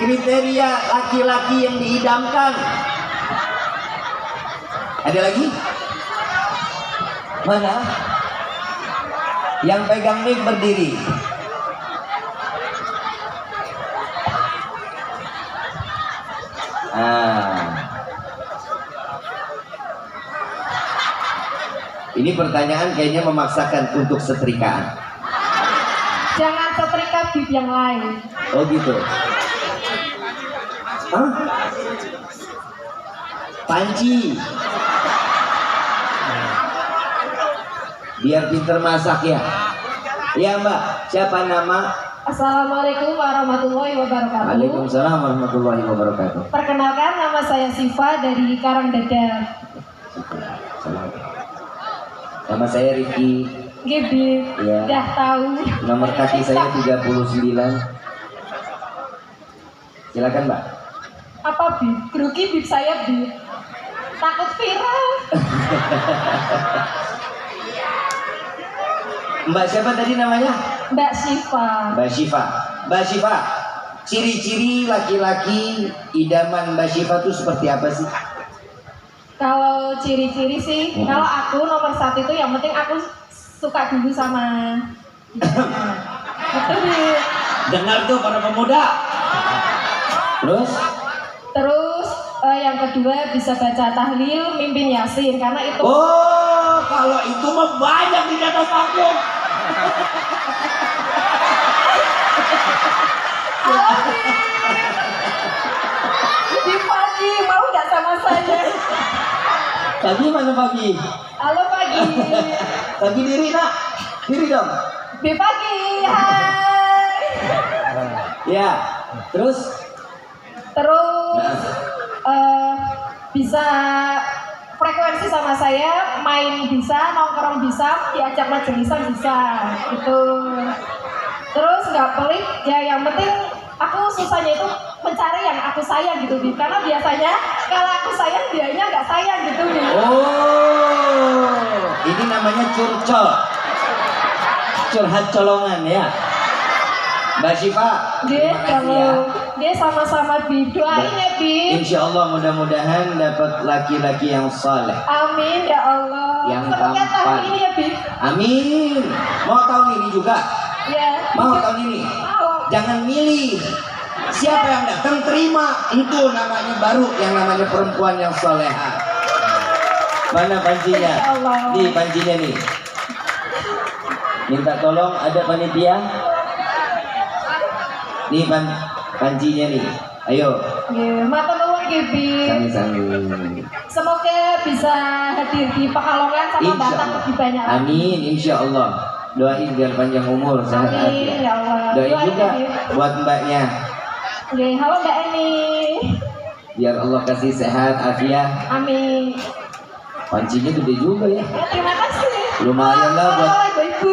Kriteria laki-laki yang diidamkan. Ada lagi? Mana? Yang pegang mic berdiri. Ini pertanyaan kayaknya memaksakan untuk setrikaan. Jangan setrika bib yang lain. Oh gitu. Hah? Panci. Biar pinter masak ya. Iya Mbak, siapa nama? Assalamualaikum warahmatullahi wabarakatuh. Waalaikumsalam warahmatullahi wabarakatuh. Perkenalkan, nama saya Siva dari Karangdada. Nama saya Riki. Gibi, Iya. udah tahu. Nomor kaki saya 39. Silakan Mbak. Apa bib? Grogi bib saya bib. Takut viral. Mbak siapa tadi namanya? Mbak Syifa. Mbak Syifa. Mbak Syifa, ciri-ciri laki-laki idaman Mbak Syifa itu seperti apa sih? Kalau ciri-ciri sih, kalau aku nomor 1 itu yang penting aku suka dulu sama itu nih. Dengar tuh para pemuda. Terus? Terus yang kedua bisa baca tahlil, mimpin yasin karena itu. Oh, kalau itu mah banyak di atas aku. Halo di pagi mau nggak sama saya? Pagi mana pagi? Halo pagi. Pagi diri nak, diri dong. Di pagi, hai. Ya, terus? Bisa frekuensi sama saya, main bisa, nongkrong bisa, diajak majelisan bisa, gitu. Terus nggak pelit, ya yang penting aku susahnya itu mencari yang aku sayang gitu, Bi. Karena biasanya kalau aku sayang dianya nggak sayang gitu, Bi. Oh, ini namanya curcol, curhat colongan ya. Mbak Syifa, Dia terima kasih ya. kalau dia sama-sama Bi, doain ya Bi. Insya Allah mudah-mudahan dapat laki-laki yang saleh. Amin ya Allah. Yang Semoga tahun tampan. ini ya Bi. Amin. Mau tahun ini juga? Ya. Mau tahun ini? Mau. Jangan milih. Siapa yang datang terima. Itu namanya baru yang namanya perempuan yang soleha. Mana pancinya? Insya Allah. Nih pancinya nih. Minta tolong ada panitia. Nih pancinya nih. Ayo. Ya, matur nuwun ki Bi. Sami-sami. Semoga bisa hadir di Pekalongan sama Insya Batam Allah. lebih banyak. Amin. Insya Allah. Doain biar panjang umur, sehat Amin afiat. ya Allah. Doain Doain juga ya, Bi. buat mbaknya. Oke, halo Mbak Eni. Biar Allah kasih sehat afiat. Amin. Pancinya gede juga ya. Ya, terima kasih. Lumayan lah buat Halo Ibu.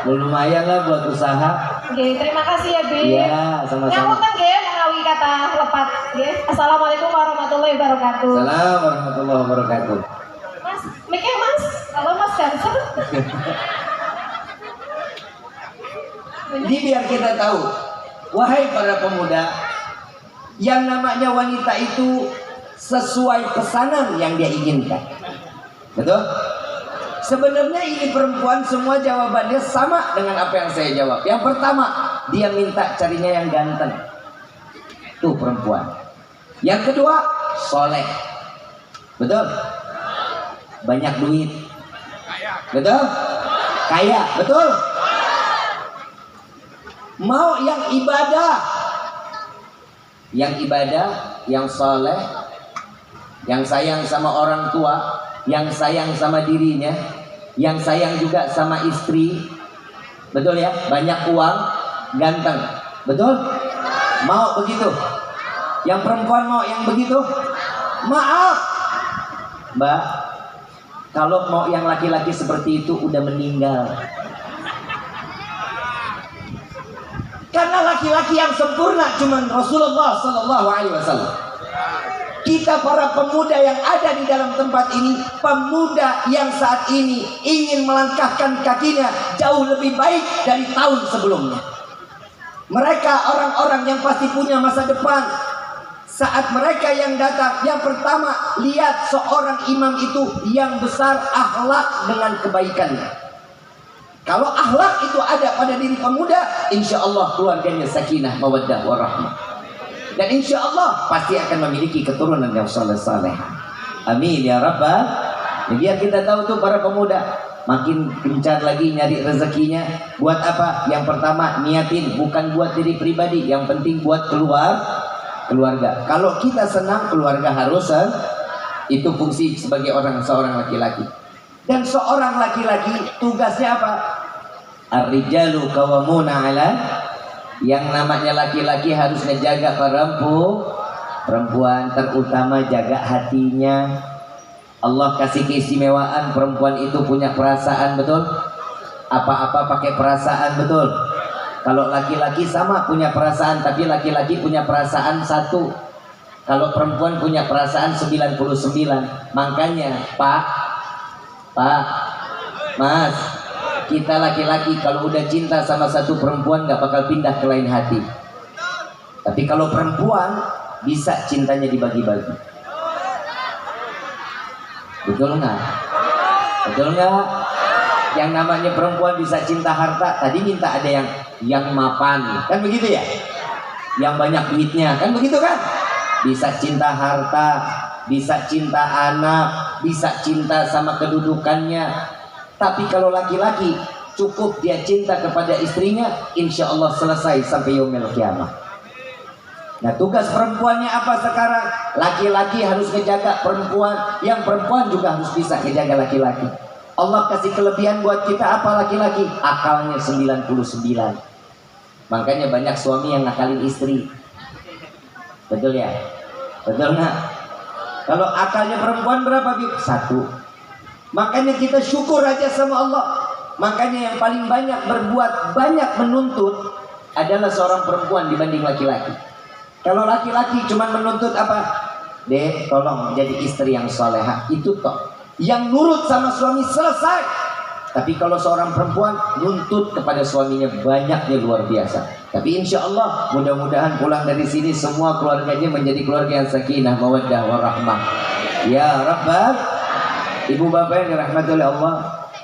lumayan lah buat usaha. Oke, terima kasih ya Bi. Iya, sama-sama. Ngapunten nggih menawi kata lepat nggih. Assalamualaikum warahmatullahi wabarakatuh. Assalamualaikum warahmatullahi wabarakatuh. Mas, mikir Mas. Halo Mas Ganser. Jadi biar kita tahu, wahai para pemuda, yang namanya wanita itu sesuai pesanan yang dia inginkan. Betul? Sebenarnya ini perempuan semua jawabannya sama dengan apa yang saya jawab. Yang pertama, dia minta carinya yang ganteng. Tuh perempuan. Yang kedua, soleh. Betul? Banyak duit. Betul? Kaya. Betul? Mau yang ibadah. Yang ibadah, yang soleh, yang sayang sama orang tua, yang sayang sama dirinya, yang sayang juga sama istri. Betul ya? Banyak uang, ganteng. Betul? Mau begitu? Yang perempuan mau yang begitu? Maaf Mbak, kalau mau yang laki-laki seperti itu udah meninggal. Karena laki-laki yang sempurna cuman Rasulullah Sallallahu Alaihi Wasallam. Kita para pemuda yang ada di dalam tempat ini, pemuda yang saat ini ingin melangkahkan kakinya jauh lebih baik dari tahun sebelumnya. Mereka orang-orang yang pasti punya masa depan. Saat mereka yang datang, yang pertama lihat seorang imam itu yang besar akhlak dengan kebaikannya. Kalau akhlak itu ada pada diri pemuda, insya Allah keluarganya sakinah, mawaddah, warahmah. Dan insya Allah pasti akan memiliki keturunan yang saleh-saleh. Amin ya Rabbal. Biar kita tahu tuh para pemuda, makin gencar lagi nyari rezekinya. Buat apa? Yang pertama niatin bukan buat diri pribadi, yang penting buat keluarga. Kalau kita senang, keluarga harus itu fungsi sebagai seorang laki-laki. Dan seorang laki-laki tugasnya apa? Ar-rijalu qawwamuna 'ala, yang namanya laki-laki harus menjaga perempuan, terutama jaga hatinya. Allah kasih keistimewaan perempuan itu punya perasaan, betul? Apa-apa pakai perasaan, betul? Kalau laki-laki sama punya perasaan, tapi laki-laki punya perasaan satu. Kalau perempuan punya perasaan 99. Makanya Pak, Mas, kita laki-laki kalau udah cinta sama satu perempuan nggak bakal pindah ke lain hati. Tapi kalau perempuan bisa cintanya dibagi-bagi. Betul nggak? Betul nggak? Yang namanya perempuan bisa cinta harta. Tadi minta ada yang mapan, kan begitu ya? Yang banyak duitnya, kan begitu kan? Bisa cinta harta, bisa cinta anak, bisa cinta sama kedudukannya. Tapi kalau laki-laki cukup dia cinta kepada istrinya, insya Allah selesai sampai yaumil kiamah. Nah, tugas perempuannya apa sekarang? Laki-laki harus ngejaga perempuan, yang perempuan juga harus bisa ngejaga laki-laki. Allah kasih kelebihan buat kita apa laki-laki? Akalnya 99. Makanya banyak suami yang ngakalin istri. Betul ya? Betul nggak? Kalau akalnya perempuan berapa, Bib? 1. Makanya kita syukur aja sama Allah. Makanya yang paling banyak berbuat, banyak menuntut adalah seorang perempuan dibanding laki-laki. Kalau laki-laki cuma menuntut apa? Dek, tolong jadi istri yang soleha. Itu toh. Yang nurut sama suami selesai. Tapi kalau seorang perempuan nuntut kepada suaminya banyaknya luar biasa. Tapi insya Allah mudah-mudahan pulang dari sini semua keluarganya menjadi keluarga yang sakinah, mawaddah, warahmah. Ya Rabbal, ibu bapak yang dirahmati oleh Allah,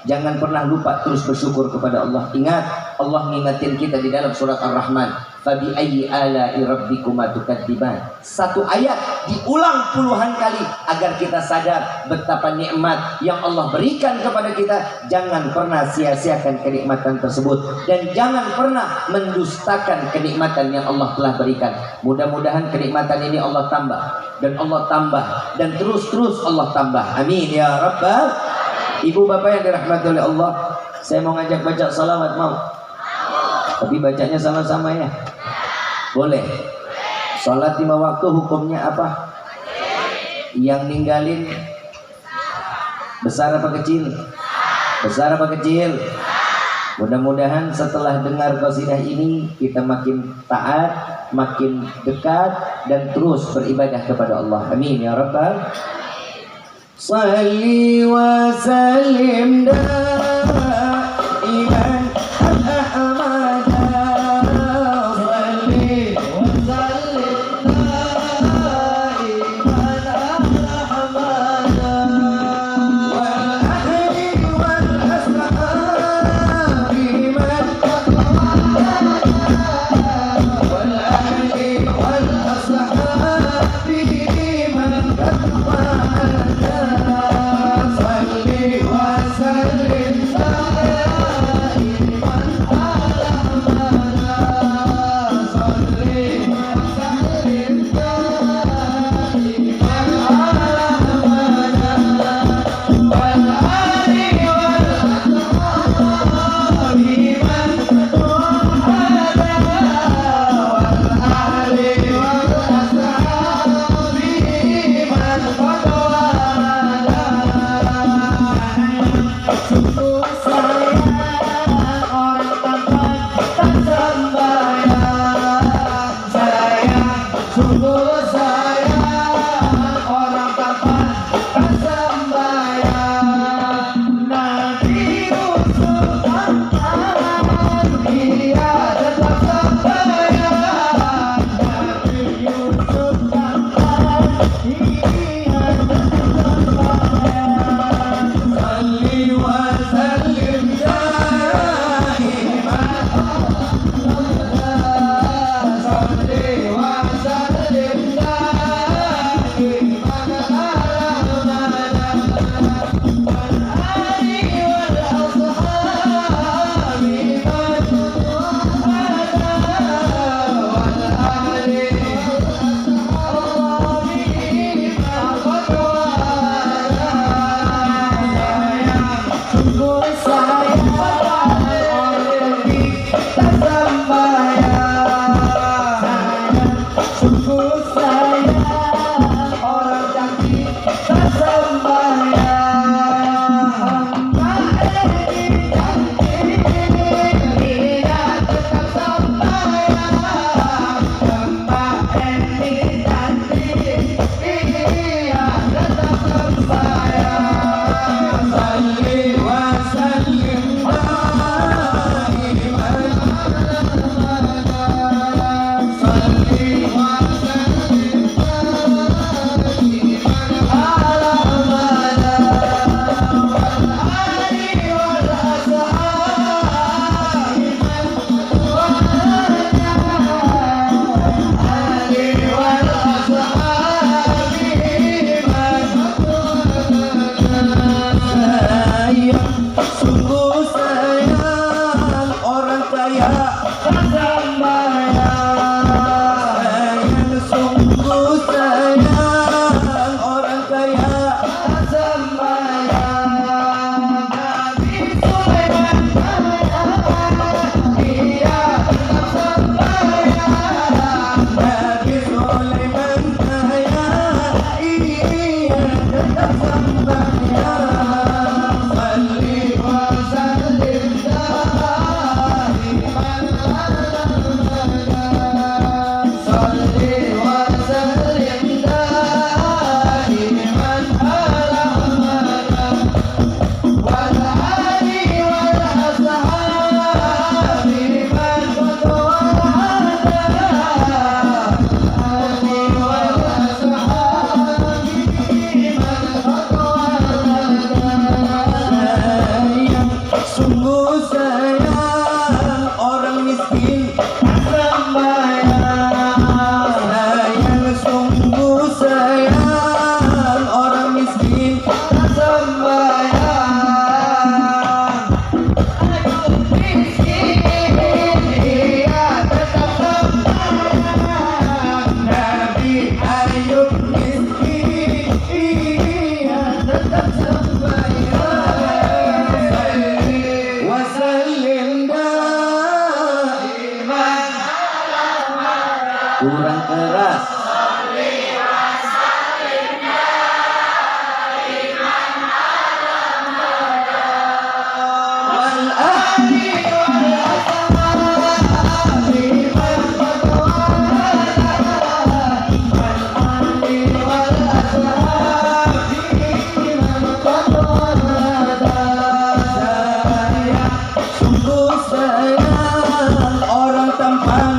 jangan pernah lupa terus bersyukur kepada Allah. Ingat, Allah ngingetin kita di dalam surat Ar-Rahman. Fabi ayyi ala'i rabbikuma tukadziban. Satu ayat diulang puluhan kali agar kita sadar betapa nikmat yang Allah berikan kepada kita. Jangan pernah sia-siakan kenikmatan tersebut dan jangan pernah mendustakan kenikmatan yang Allah telah berikan. Mudah-mudahan kenikmatan ini Allah tambah dan Allah tambah dan terus-terus Allah tambah. Amin ya Rabbal. Ibu bapak yang dirahmati oleh Allah, saya mau ngajak baca salawat, mau? Tapi bacanya sama-sama ya. Boleh. Salat 5 waktu hukumnya apa? Yang ninggalin besar apa kecil? Besar apa kecil? Mudah-mudahan setelah dengar qasidah ini kita makin taat, makin dekat dan terus beribadah kepada Allah. Amin ya Rabbal. Salli wa sallim daiman Salli wa sallim wasallim daiman kurang keras wal ahli orang tampan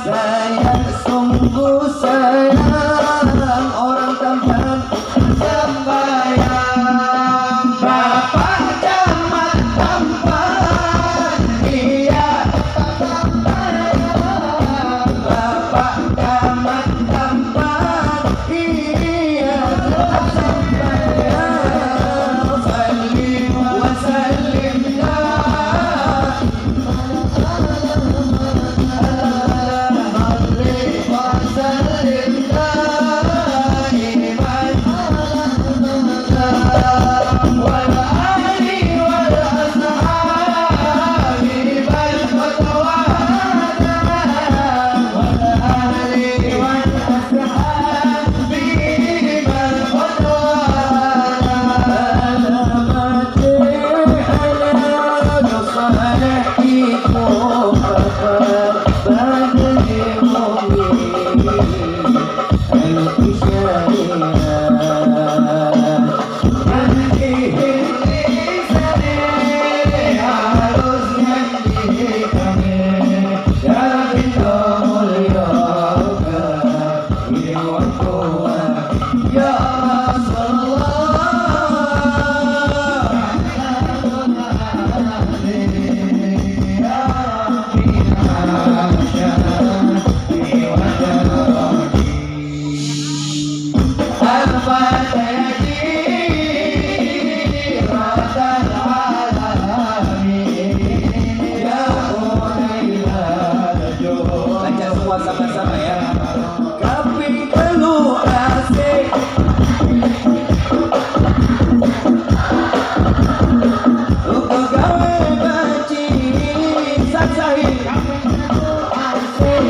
saya sungguh sayang orang tampan sembayang bapak camat tampan iya bapak camat tampan iya sembayang sallim wa sallim Ya baca semua sama-sama ya. Kapi telu asik uga gawe baci sasahi asik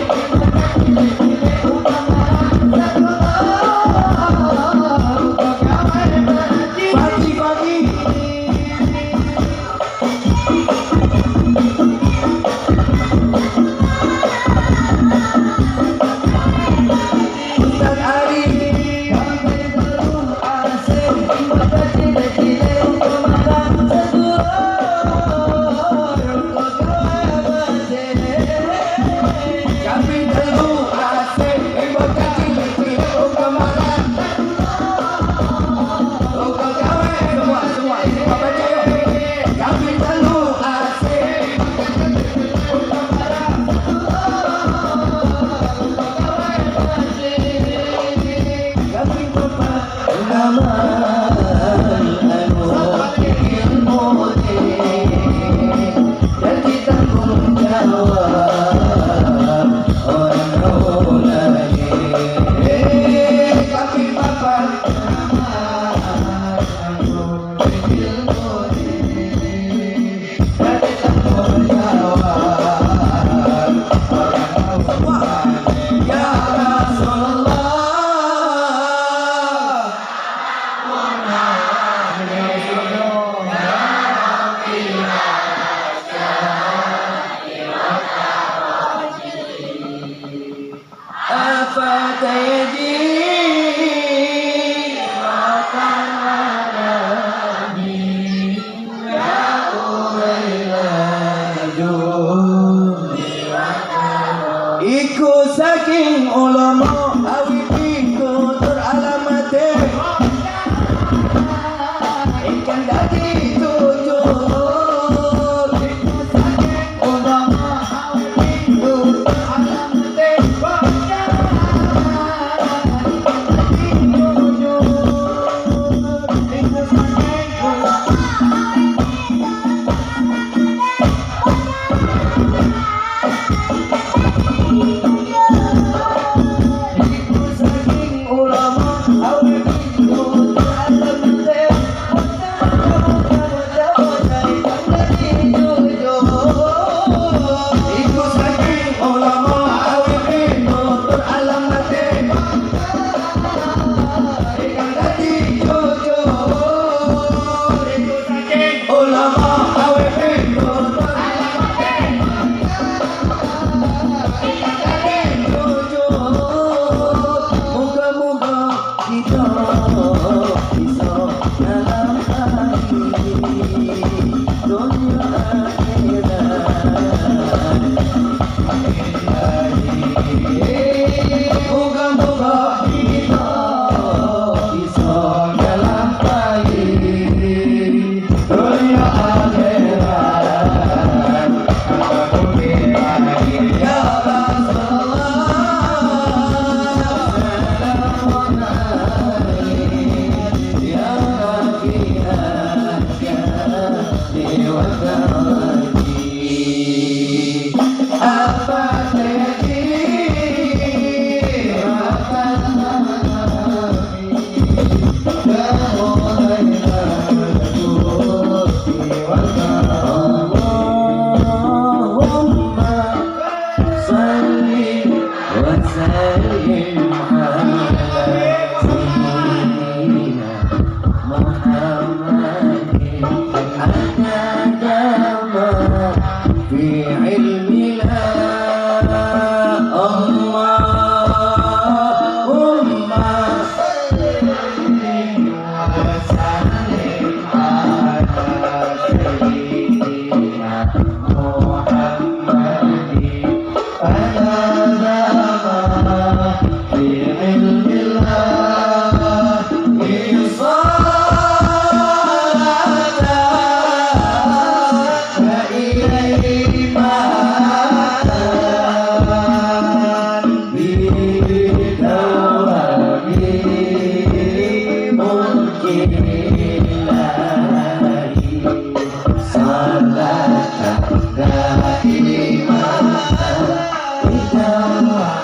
kita bisa dalam hati dunia akhirat. Moga-moga kita bisa dalam hati dunia akhirat. Ya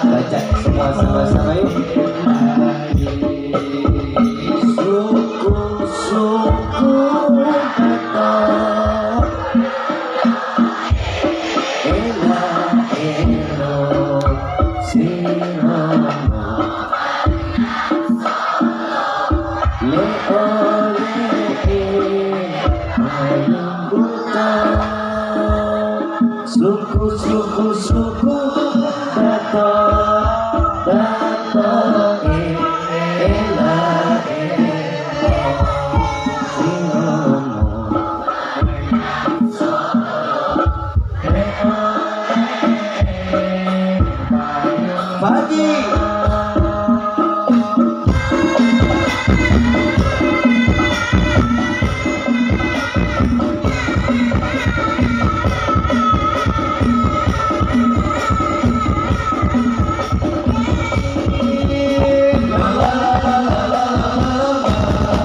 baca semua sama-sama yuk. Suku kata elo sirama le oleh ayam buta suku kata